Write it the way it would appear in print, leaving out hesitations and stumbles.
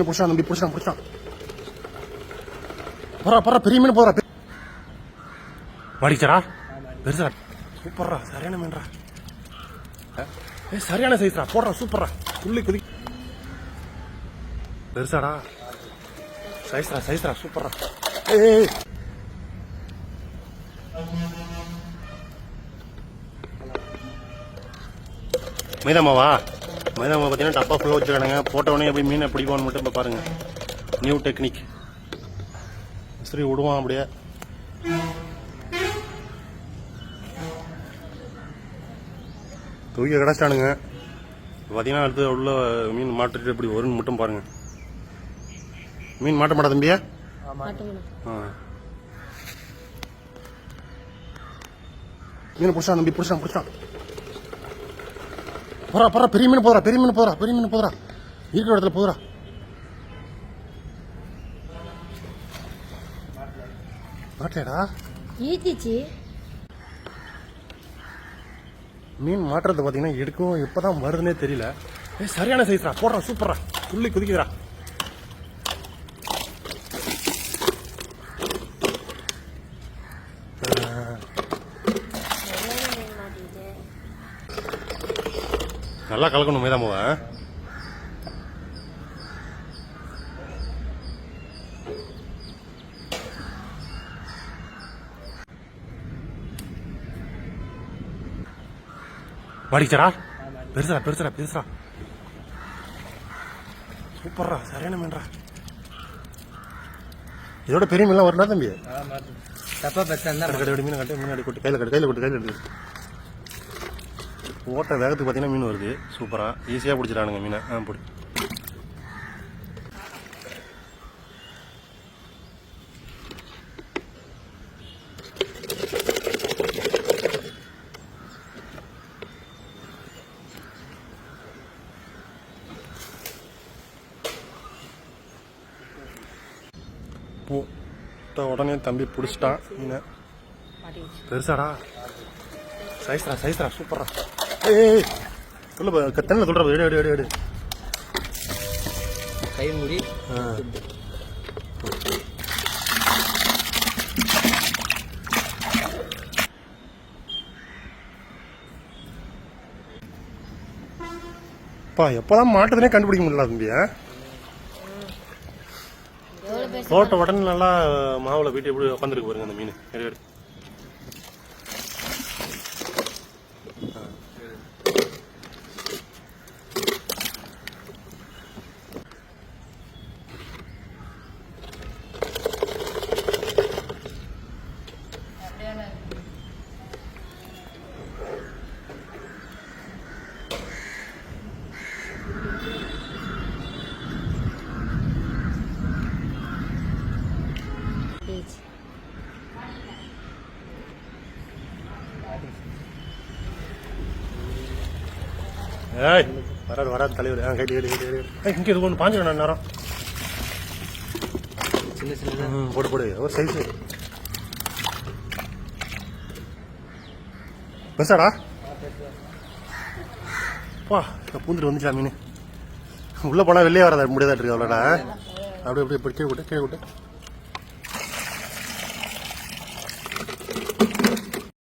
புடிச்சான் தம்பி, புடிச்சான். போறா பெரிய மீன் போறா. மாடிச்சரா பெருசா சூப்பர்ரா, சரியான மீன்ரா. சரியான சைஸ்ரா, போடுறா சூப்பர்ரா. துள்ளி குதி பெருசாடா. சைஸ்ரா சூப்பர்ரா. மைதாமாவா பார்த்தீங்கன்னா டப்பா ஃபுல்லாக வச்சுருக்கானுங்க. போட்டவொடனே எப்படி மீனை பிடிப்பான்னு மட்டும் இப்போ பாருங்க. New technique. சரி விடுவான் அப்படியே. தூக்கி கிடச்சிட்டானுங்க. பார்த்தீங்கன்னா அடுத்து உள்ள மீன் மாட்டிட்டு எப்படி வரும்னு மட்டும் பாருங்க. மீன் மாட்ட மாட்டா தம்பியா? மீன் பிடிச்சான் தம்பி, பிடிச்சான். போறா பெரிய மீன் போதுரா. இருக்கிற இடத்துல போதுரா. மாட்டேடா ஈத்திச்சு. மீன் மாட்டுறது பார்த்தீங்கன்னா எடுக்கும் எப்பதான் வருதுன்னே தெரியல. சரியான சைஸ்ரா, போடுறா சூப்பர்ரா. துள்ளி குதிக்குதுரா. நல்லா கலக்கணும் மைதாமாவ. மாடிச்சரா பெருசா சூப்பர்ரா, சரியான மீன்ரா. இதோட பெரிய மீன்லாம் வரணும் தம்பி. மீன் கட்டு கையில் கொட்டு. ஓட்ட வேகத்துக்கு பார்த்தீங்கன்னா மீன் வருது. சூப்பரா ஈஸியாக பிடிச்சிடானுங்க மீனை. பிடி. உடனே தம்பி பிடிச்சிட்டான் மீனை. பெருசாடா. சைஸ்ரா சூப்பரா. சொல்ல தண்ணியில் சொல்ற. எடு கை மூடி. எப்பதான் மாட்டதுனே கண்டுபிடிக்க முடியல தம்பியா. போட்ட உடனே நல்லா மாவுல போயிட்டு எப்படி உட்காந்துருக்கு பாருங்க அந்த மீன். எடு. வராது தலைவர். கைட்டு இங்கே இது ஒன்று பாஞ்சிடும் நேரம். சின்ன போடு ஒரு சைஸு. பெருசாடா. பூந்துட்டு வந்துச்சா மீன். உள்ள போனா வெளியே வராத முடியாதா இருக்கு. அவ்வளோடா. அப்படியே கீழே விட்டு.